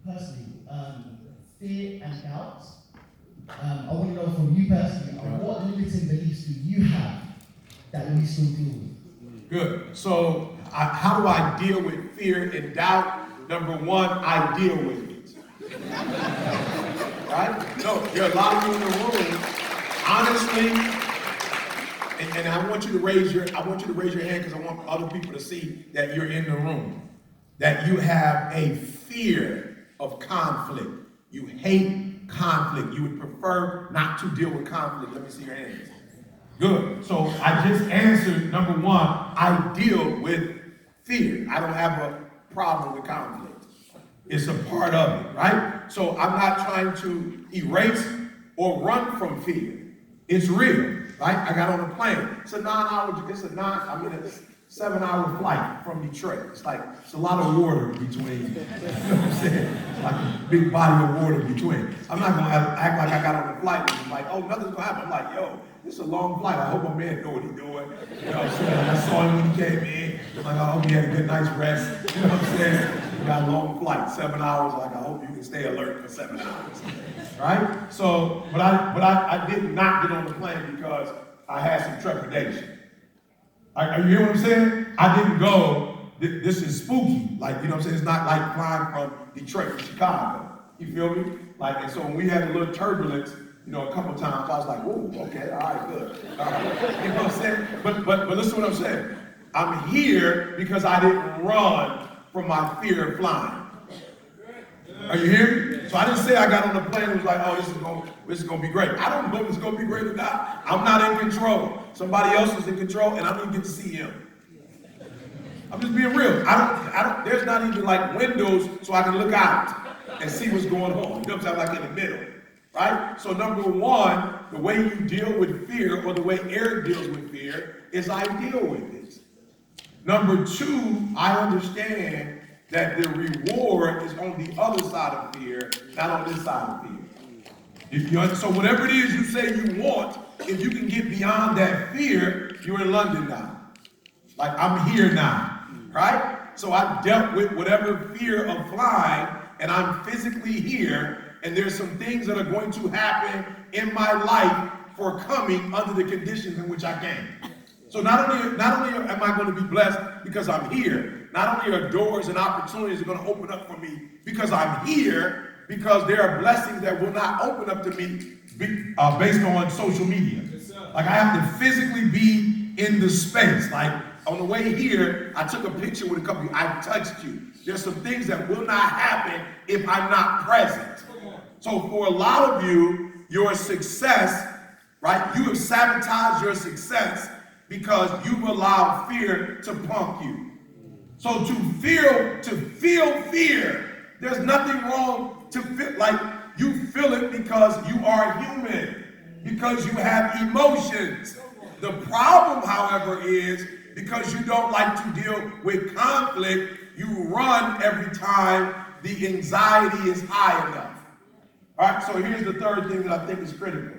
personally, fear and doubt. I want to know from you personally, what limiting beliefs do you have that you still deal with? Good. So, how do I deal with fear and doubt? Number one, I deal with it. Right? No, there are a lot of you in the room, honestly, and I want you to raise your hand because I want other people to see that you're in the room. That you have a fear of conflict. You hate conflict. You would prefer not to deal with conflict. Let me see your hands. Good. So I just answered number one, I deal with fear. I don't have a problem with conflict. It's a part of it, right? So I'm not trying to erase or run from fear. It's real, right? I got on a plane. It's a 7-hour flight from Detroit. It's a lot of water between, you know what I'm saying? It's like a big body of water between. I'm not gonna act like I got on the flight and like, oh, nothing's gonna happen. I'm like, yo, this is a long flight. I hope my man know what he's doing. You know what I'm saying? I saw him when he came in. I'm like, I hope he had a good night's rest. You know what I'm saying? We got a long flight, 7 hours. Like, I hope you can stay alert for 7 hours. Right? So, but I did not get on the plane because I had some trepidation. Are you hearing what I'm saying? I didn't go, this is spooky. Like, you know what I'm saying? It's not like flying from Detroit to Chicago. You feel me? And so when we had a little turbulence, a couple of times, I was like, whoa, okay, all right, good. All right. You know what I'm saying? But listen to what I'm saying. I'm here because I didn't run from my fear of flying. Are you hearing me? So I didn't say I got on the plane and was like, oh, this is gonna be great. I don't know if it's gonna be great or not. I'm not in control. Somebody else is in control, and I don't even get to see him. I'm just being real. There's not even windows so I can look out and see what's going on. You know what I'm saying? Like in the middle, right? So number one, the way you deal with fear, or the way Eric deals with fear, is I deal with it. Number two, I understand that the reward is on the other side of fear, not on this side of fear. So whatever it is you say you want, if you can get beyond that fear, you're in London now. I'm here now, right? So I dealt with whatever fear of flying, and I'm physically here, and there's some things that are going to happen in my life for coming under the conditions in which I came. So not only am I going to be blessed because I'm here, not only are doors and opportunities going to open up for me because I'm here, because there are blessings that will not open up to me based on social media. I have to physically be in the space. On the way here, I took a picture with a couple of you. I touched you. There's some things that will not happen if I'm not present. So for a lot of you, your success, right? You have sabotaged your success because you've allowed fear to pump you. So to feel fear, there's nothing wrong to feel you feel it because you are human, because you have emotions. The problem, however, is because you don't like to deal with conflict, you run every time the anxiety is high enough. All right, so here's the third thing that I think is critical.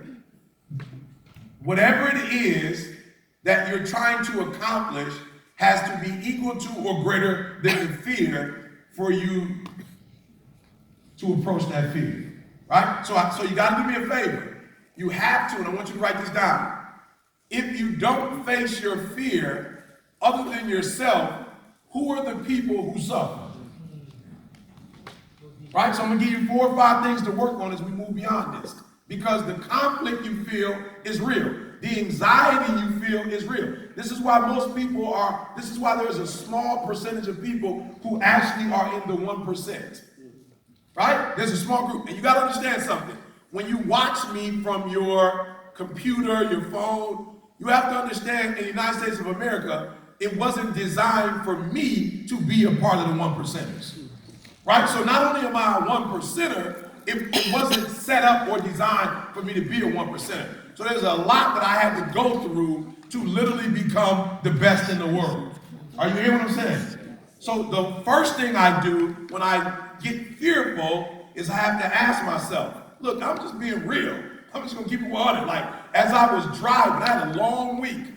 Whatever it is that you're trying to accomplish has to be equal to or greater than the fear for you to approach that fear, right? So you got to do me a favor. You have to, and I want you to write this down. If you don't face your fear, other than yourself, who are the people who suffer? Right? So I'm going to give you 4 or 5 things to work on as we move beyond this. Because the conflict you feel is real. The anxiety you feel is real. This is why there's a small percentage of people who actually are in the 1%. Right? There's a small group. And you got to understand something. When you watch me from your computer, your phone, you have to understand in the United States of America, it wasn't designed for me to be a part of the 1%ers. Right? So not only am I a 1%er, it wasn't set up or designed for me to be a 1%er. So there's a lot that I had to go through to literally become the best in the world. Are you hearing what I'm saying? So the first thing I do when I get fearful is I have to ask myself, look, I'm just being real. I'm just going to keep it 100. As I was driving, I had a long week,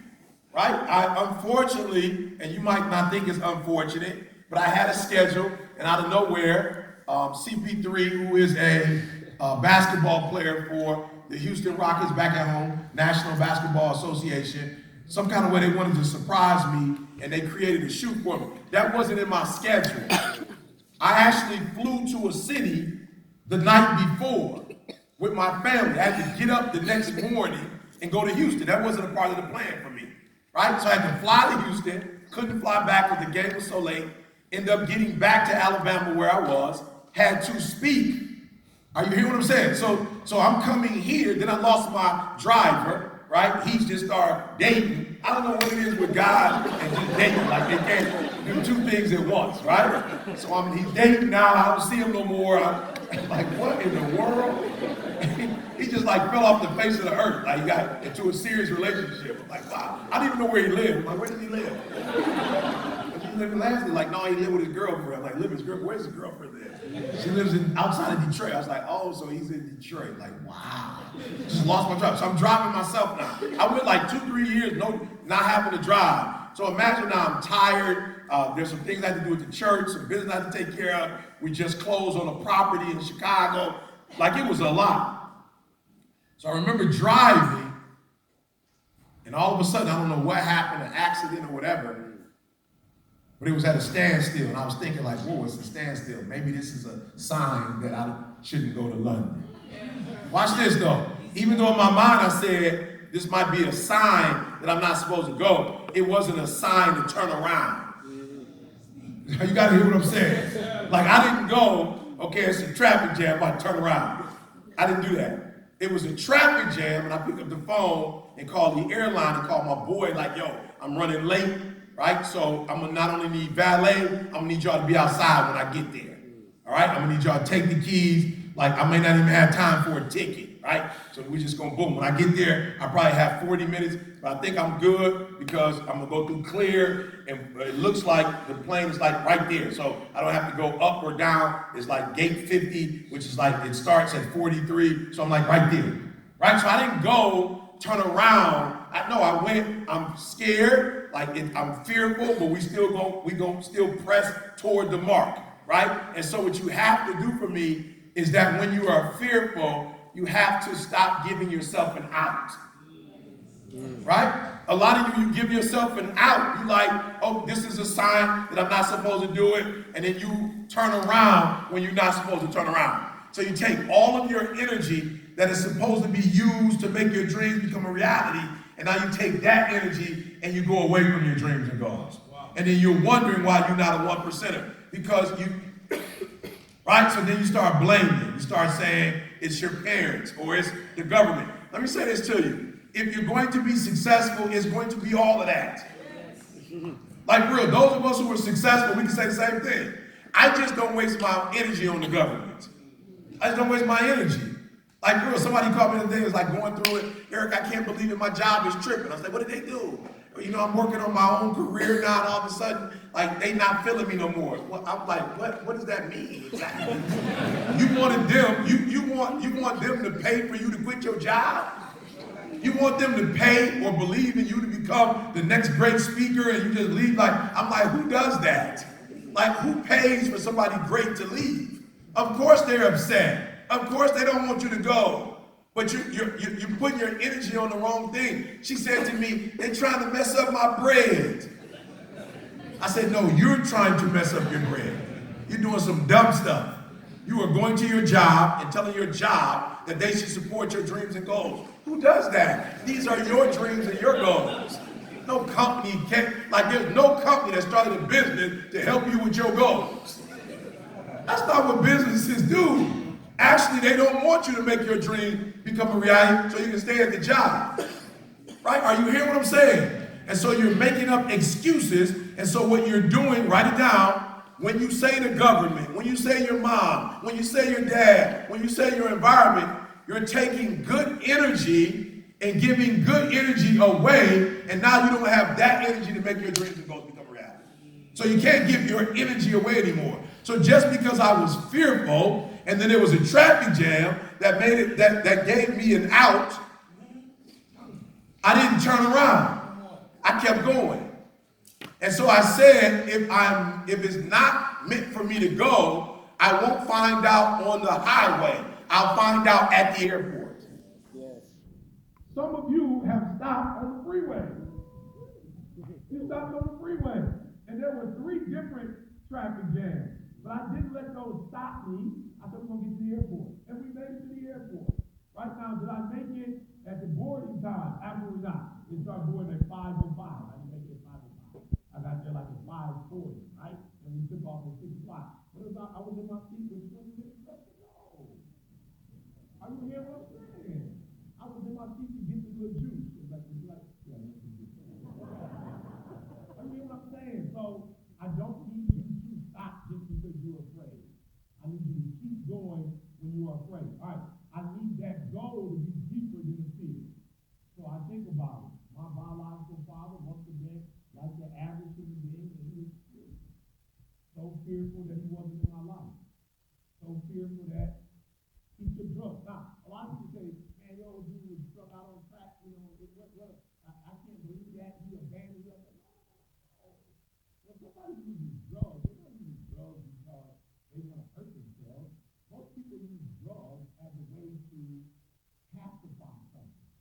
right? I unfortunately, and you might not think it's unfortunate, but I had a schedule, and out of nowhere, CP3, who is a basketball player for the Houston Rockets back at home, National Basketball Association. Some kind of way they wanted to surprise me, and they created a shoot for me. That wasn't in my schedule. I actually flew to a city the night before with my family. I had to get up the next morning and go to Houston. That wasn't a part of the plan for me, right? So I had to fly to Houston, couldn't fly back because the game was so late, ended up getting back to Alabama where I was, had to speak. Are you hearing what I'm saying? So I'm coming here, then I lost my driver, right? He just started dating. I don't know what it is with guys and just dating. Like they can't do two things at once, right? So he's dating now. I don't see him no more. I'm like, what in the world? He just like fell off the face of the earth. Like he got into a serious relationship. I'm like, wow. I didn't even know where he lived. I'm like, where does he live? He lived in Lashley. Like, no, he lived with his girlfriend. I'm like, live with his girlfriend? Where's his girlfriend there? She lives outside of Detroit. I was like, oh, so he's in Detroit. Like, wow. Just lost my drive. So I'm driving myself now. I went like 2-3 years not having to drive. So imagine now I'm tired. There's some things I have to do with the church, some business I have to take care of. We just closed on a property in Chicago. Like it was a lot. So I remember driving, and all of a sudden, I don't know what happened, an accident or whatever, but it was at a standstill. And I was thinking like, whoa, it's a standstill. Maybe this is a sign that I shouldn't go to London. Watch this though. Even though in my mind I said, this might be a sign that I'm not supposed to go, it wasn't a sign to turn around. You gotta hear what I'm saying. Like I didn't go, okay, it's a traffic jam, I turn around. I didn't do that. It was a traffic jam, and I picked up the phone and called the airline and called my boy, like, yo, I'm running late, right? So I'm gonna not only need valet, I'm gonna need y'all to be outside when I get there. All right, I'm gonna need y'all to take the keys. Like I may not even have time for a ticket, right? So we're just gonna boom. When I get there, I probably have 40 minutes, but I think I'm good because I'm gonna go through clear, and it looks like the plane is like right there. So I don't have to go up or down. It's like gate 50, which is like, it starts at 43. So I'm like right there, right? So I didn't go turn around. I went, I'm scared, I'm fearful, but we gonna still press toward the mark, right? And so what you have to do for me is that when you are fearful, you have to stop giving yourself an out. Right? A lot of you give yourself an out. You like, oh, this is a sign that I'm not supposed to do it. And then you turn around when you're not supposed to turn around. So you take all of your energy that is supposed to be used to make your dreams become a reality. And now you take that energy and you go away from your dreams and goals. And then you're wondering why you're not a 1%er. Because right? So then you start blaming. You start saying it's your parents or it's the government. Let me say this to you. If you're going to be successful, it's going to be all of that. Like real, those of us who are successful, we can say the same thing. I just don't waste my energy on the government. I just don't waste my energy. Like real, somebody called me the other day, it was like going through it. Eric, I can't believe it, my job is tripping. I was like, what did they do? You know, I'm working on my own career now, and all of a sudden, like, they not feeling me no more. Well, I'm like, what does that mean exactly? You wanted them, you want them to pay for you to quit your job? You want them to pay or believe in you to become the next great speaker and you just leave? Like, I'm like, who does that? Like, who pays for somebody great to leave? Of course they're upset. Of course they don't want you to go. But you're putting your energy on the wrong thing. She said to me, they're trying to mess up my bread. I said, no, you're trying to mess up your bread. You're doing some dumb stuff. You are going to your job and telling your job that they should support your dreams and goals. Who does that? These are your dreams and your goals. No company there's no company that started a business to help you with your goals. That's not what businesses do. Actually, they don't want you to make your dream become a reality so you can stay at the job. Right? Are you hearing what I'm saying? And so you're making up excuses. And so what you're doing, write it down. When you say the government, when you say your mom, when you say your dad, when you say your environment, you're taking good energy and giving good energy away. And now you don't have that energy to make your dreams and goals become a reality. So you can't give your energy away anymore. So just because I was fearful, and then there was a traffic jam that gave me an out, I didn't turn around. I kept going. And so I said, if it's not meant for me to go, I won't find out on the highway. I'll find out at the airport. Some of you have stopped on the freeway. You stopped on the freeway. And there were 3 different traffic jams. But I didn't let those stop me. I said, we're going to get to the airport. And we made it to the airport. Right now, did I make it at the boarding time? Absolutely not. They started boarding at 5:05. I didn't make it at 5:05. I got there like at 5:40, right? And we took off at 6 o'clock. But I was in my seat with 20 minutes left to go. Are you hearing what I'm saying? I was in my seat to get the good juice. It's like, yeah, that's the juice. Are you hearing what I'm saying? So I don't need you to stop just because you're afraid. I need you to keep going when you are afraid. All right. I need that goal to be deeper than the fear. So I think about it. My biological father must have been like the average human being, and he was fearful. So fearful that he wasn't in my life. So fearful that he took drugs. Now, a lot of people say, man, yo, dude was struck out on track, you know, I can't believe that he abandoned us. No. When somebody uses drugs, they don't use drugs because they want to hurt themselves. Most people use drugs as a way to pacify something,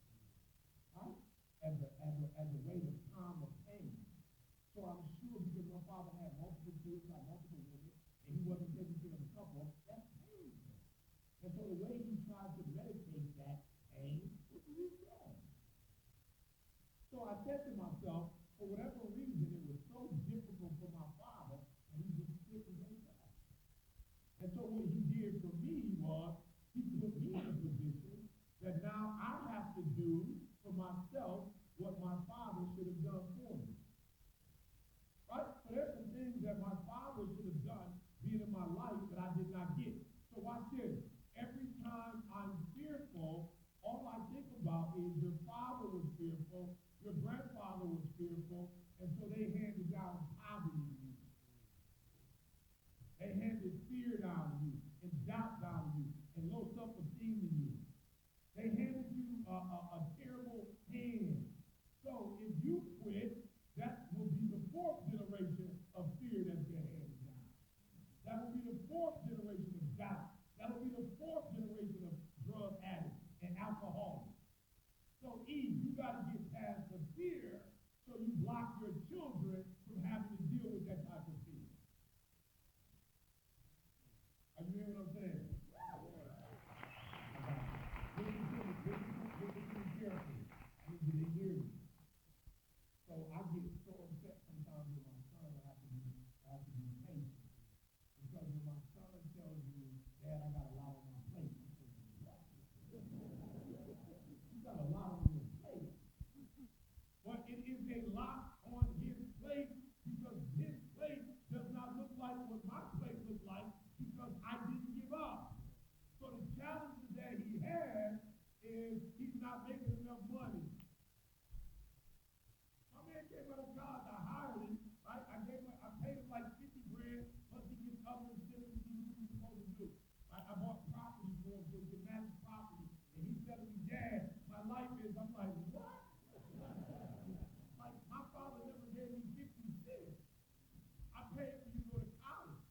right? As a way to calm the pain. So I'm sure because my father had multiple kids, had multiple women, and he wasn't taking care of a couple, that's painful. And so the way he tried to medicate that pain was to use drugs. So I said to myself, for whatever reason, it was so difficult for my father, and he just couldn't wake up. And so what he did for me was, he put me in a position that now I have to do for myself what my father should have done for me. Right? So there's some things that my father should have done being in my life that I did not get. So watch this. Every time I'm fearful, all I think about is your father was fearful, your grandfather was fearful, and so they handed down poverty to you. They handed fear down to you, and doubt down to you, and low self-esteem to you. They handed you a terrible hand. So if you quit, that will be the 4th generation of fear that's been handed down. That will be the 4th generation of doubt. That will be the 4th generation of drug addicts and alcoholics. So Eve, you got to get past the fear so you block your children from having to deal with that type of fear. Are you hearing what I'm saying? Listen to me carefully. I need you to hear me. So I get so upset sometimes with my son, I have to be patient. Because when my son tells you, Dad, I got a lot on my plate, I'm thinking, what? You got a lot on your plate. But it is a lot on his plate because his plate does not look like what my plate looks like because I didn't give up. So the challenge that he has is he's not making enough money. My man came out of God, I hired him, right? I paid him like 50 grand, plus he gets other incentives to do what he's supposed to do. Right? I bought property for him so he can manage property. And he's telling me, Dad, my life is, I'm like, what? Like, my father never gave me 50 cents. I paid for you to go to college.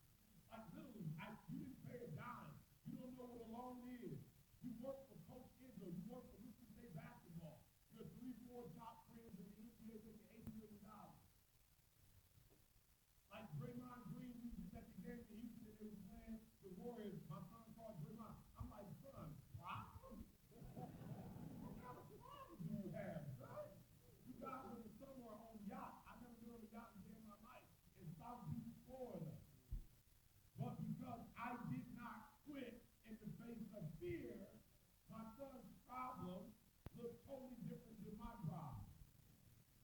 Like, literally, you didn't pay a dime. You don't know what a loan is. You work for Coach Izzo. You work for Michigan State basketball. You're 3-4 top friends in the NBA making $8 million. Like Draymond Green, we was at the game in Houston and they were playing the Warriors. My son called Draymond. I'm like, son, problem? What kind of problem do you have, son? You guys were in the summer on a yacht. I never been on a yacht a day in my life in South Beach, Florida. But because I did not quit in the face of fear, my son's problem looked totally different than my problem.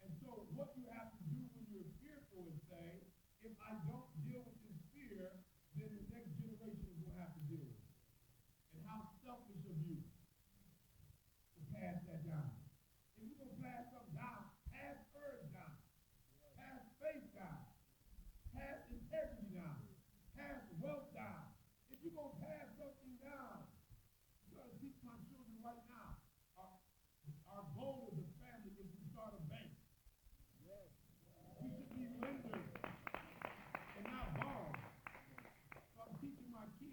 And so what you have to do when you're fearful is say, if I don't deal with this fear, then the next generation will have to deal with it. And how selfish of you to pass that down. If you're going to pass something down, pass courage down. Pass faith down. Pass integrity down. Pass wealth down. If you're going to pass something down, you got to teach my children right now. Our goal as a family is to start a bank. We should be lenders and not borrowers. So I'm teaching my kids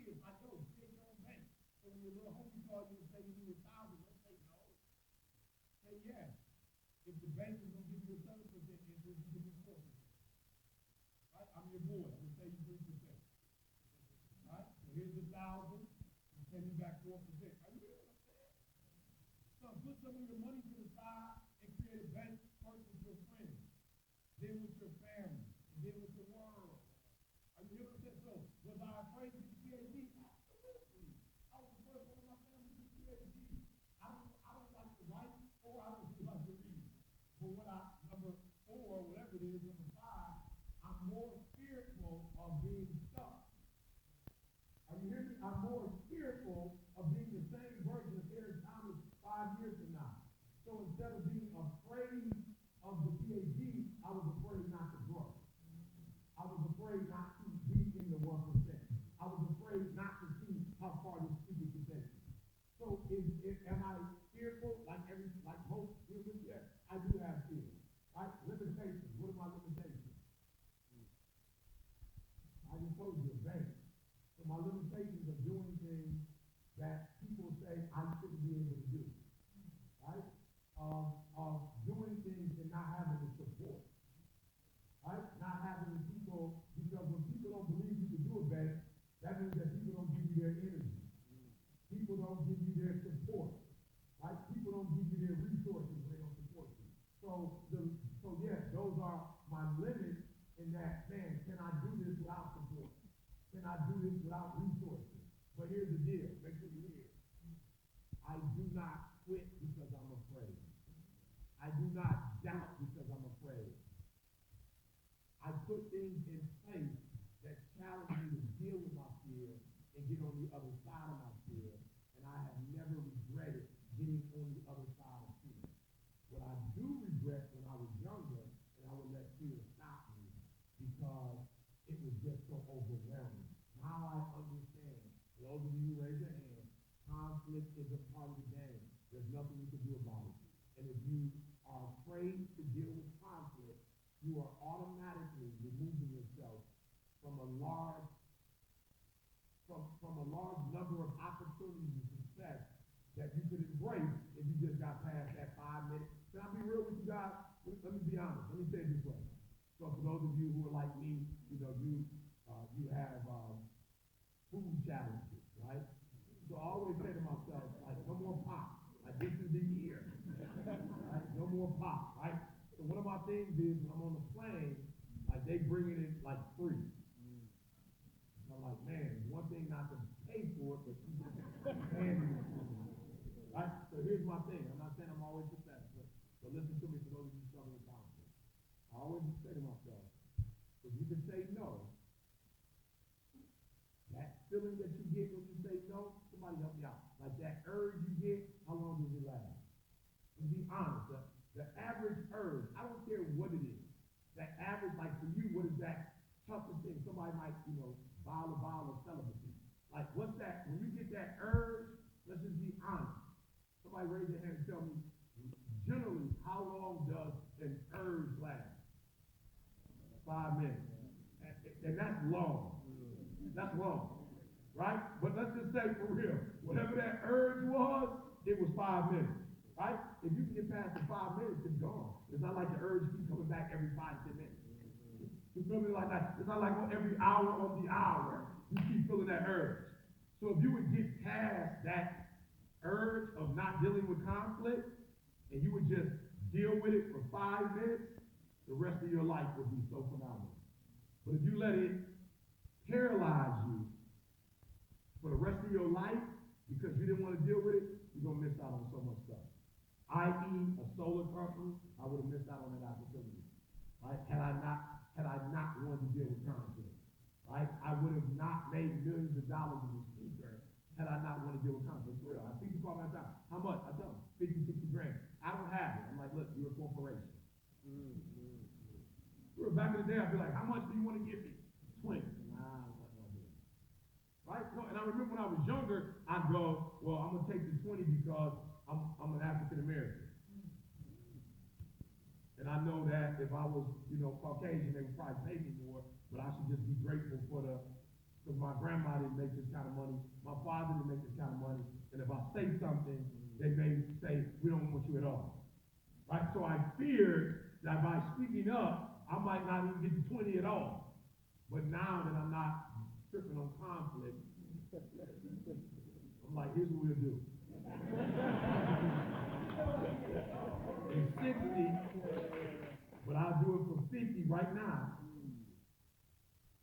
your little homie called you and say you need 1,000, don't say no. Say yes. If the bank is gonna give you a 7% interest, you give me 4%. Right? I'm your boy. I'm gonna pay you 3%. Right? So here's the 1,000. I'm sending you back 4%. Are you hearing what I'm saying? So put some of your money to the side and create a bank first with your friends, then with your family, and then with the world. Are you hearing what I'm saying? So was I afraid to get PhD? Absolutely. I was the first one in my family to get PhD. I don't like to write or I don't like to read. But what number 4, whatever it is, number 5, I'm more fearful of being stuck. Are you hearing me? I'm more fearful of being the same version of Eric Thomas 5 years from now. So instead of being afraid of the PhD, I was afraid not to grow. I was afraid not to be in the 1%. I was afraid not to see how far this speaker could take me. So am I fearful like most humans? Yes, I do have fear. Right? Limitations. What are my limitations? I just told you, a bank. So my limitations are doing things that people say I shouldn't be able to do. Right? Doing things and not having the support. Right? Not having the people, because when people don't believe you can do a bank, that means that people don't give you their energy. People don't give you their support. Right? People don't give you their resources when they don't support you. So yes, those are my limits in that, man, can I do this without support? Can I do this without resources? But here's the deal. Make sure you hear. I do not quit because I'm afraid. I do not doubt because I'm afraid. I put things in place that challenge me to deal with my fear and get on the other side of my fear. And I have never regretted getting on the other side of fear. What I do regret when I was younger, and I would let fear stop me because it was just so overwhelming. Now I understand. Those of you who raise your hand, conflict is a part of the game. There's nothing you can do about it. And if you are afraid to deal with conflict, you are automatically removing yourself from a large number of opportunities and success that you could embrace if you just got past that 5 minutes. Can I be real with you guys? Let me be honest. Let me say it this way. So for those of you who are like me, you have food challenges, right? So I always say to myself, like, no more pop. Like, this is the year. Right? No more pop, right? So one of my things is when I'm on the plane, like they bringing it like free. And I'm like, man, one thing not to pay for it, but you just handing it to me. Right? So here's my thing. I'm not saying I'm always successful, but listen to me for those of you struggling with conflict. I always say to myself, if you can say no, that feeling that you get when you say no, somebody help me out. Like that urge you get, how long does it last? To be honest, the average urge, I don't care what it is. That average, like for you, what is that toughest thing? Somebody might, vial of celibacy. Like, what's that? When you get that urge, let's just be honest. Somebody raise their hand and tell me, generally, how long does an urge last? 5 minutes. And that's long. That's long. Right? But let's just say for real, whatever that urge was, it was 5 minutes. Right? If you can get past the 5 minutes, it's gone. It's not like the urge keeps coming back every 5-10 minutes. You feel me like that? It's not like every hour on the hour, you keep feeling that urge. So if you would get past that urge of not dealing with conflict, and you would just deal with it for 5 minutes, the rest of your life would be so phenomenal. But if you let it paralyze you for the rest of your life, because you didn't want to deal with it, you're going to miss out on so much stuff. I.e., a solar company, I would have missed out on that opportunity. Right? Had I not wanted to deal with conflict. Right? I would have not made millions of dollars as a speaker had I not wanted to deal with conflict. For real. I speak to people all the time. How much? I tell them, 50, 60 grand. I don't have it. I'm like, look, you're a corporation. Back in the day, I'd be like, how much do you want to give me? 20. Nah, I'm not going to do it. Right? No, and I remember when I was younger, I'd go, well, I'm going to take the 20 because I'm an African American. And I know that if I was, Caucasian, they would probably pay me more, but I should just be grateful for the because my grandma didn't make this kind of money, my father didn't make this kind of money, and if I say something, they may say, we don't want you at all. Right? So I feared that by speaking up, I might not even get the 20 at all. But now that I'm not tripping on conflict, I'm like, here's what we'll do. It's 60, but I'll do it for 50 right now.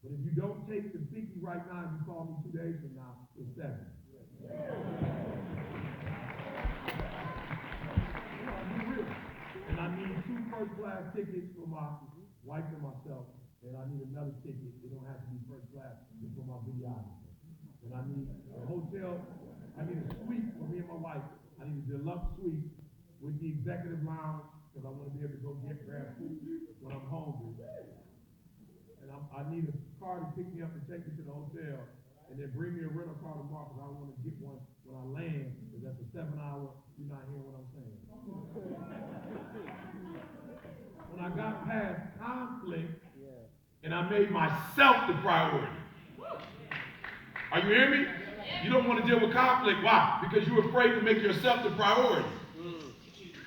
But if you don't take the 50 right now, and you call me 2 days from now, it's 70. And I need 2 first-class tickets for my wife and myself, and I need another ticket. It don't have to be first class, it's for my videographer. And I need a hotel, I need a suite for me and my wife. I need a deluxe suite with the executive lounge, because I want to be able to go grab food when I'm hungry. And I need a car to pick me up and take me to the hotel, and then bring me a rental car tomorrow, because I want to get one when I land, because that's a 7-hour, you're not hearing what I'm saying. When I got past conflict, and I made myself the priority. Are you hearing me? You don't want to deal with conflict. Why? Because you're afraid to make yourself the priority.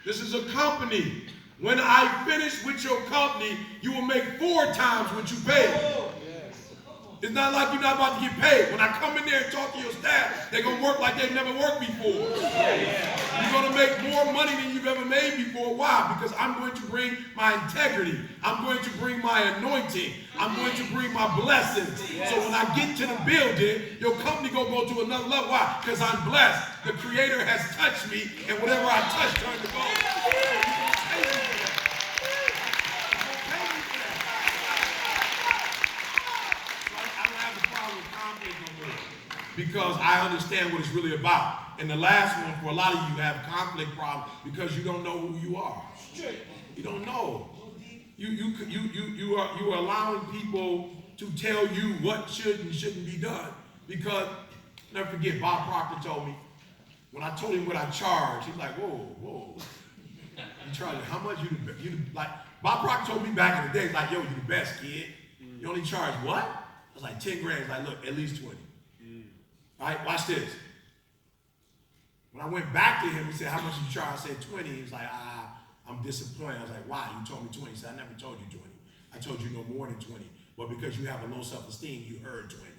This is a company. When I finish with your company, you will make 4 times what you paid. It's not like you're not about to get paid. When I come in there and talk to your staff, they're going to work like they've never worked before. You're going to make more money than you've ever made before. Why? Because I'm going to bring my integrity. I'm going to bring my anointing. I'm going to bring my blessings. So when I get to the building, your company going to go to another level. Why? Because I'm blessed. The Creator has touched me, and whatever I touch turns to gold. Because I understand what it's really about. And the last one, for a lot of you have conflict problems because you don't know who you are. You don't know. You are allowing people to tell you what should and shouldn't be done. Because, never forget, Bob Proctor told me, when I told him what I charged, he's like, whoa. You charge how much? Like, Bob Proctor told me back in the day, like, yo, you the best, kid. You only charge what? I was like, 10 grand. He's like, look, at least 20. All right, watch this. When I went back to him, he said, how much did you charge? I said 20. He was like, I'm disappointed. I was like, why? You told me 20. He said, I never told you 20. I told you no more than 20. But because you have a low self-esteem, you heard 20.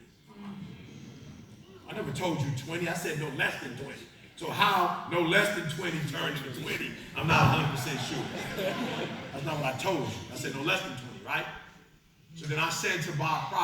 I never told you 20. I said no less than 20. So how no less than 20 turned into 20? I'm not 100% sure. That's not what I told you. I said no less than 20, right? So then I said to Bob Proctor,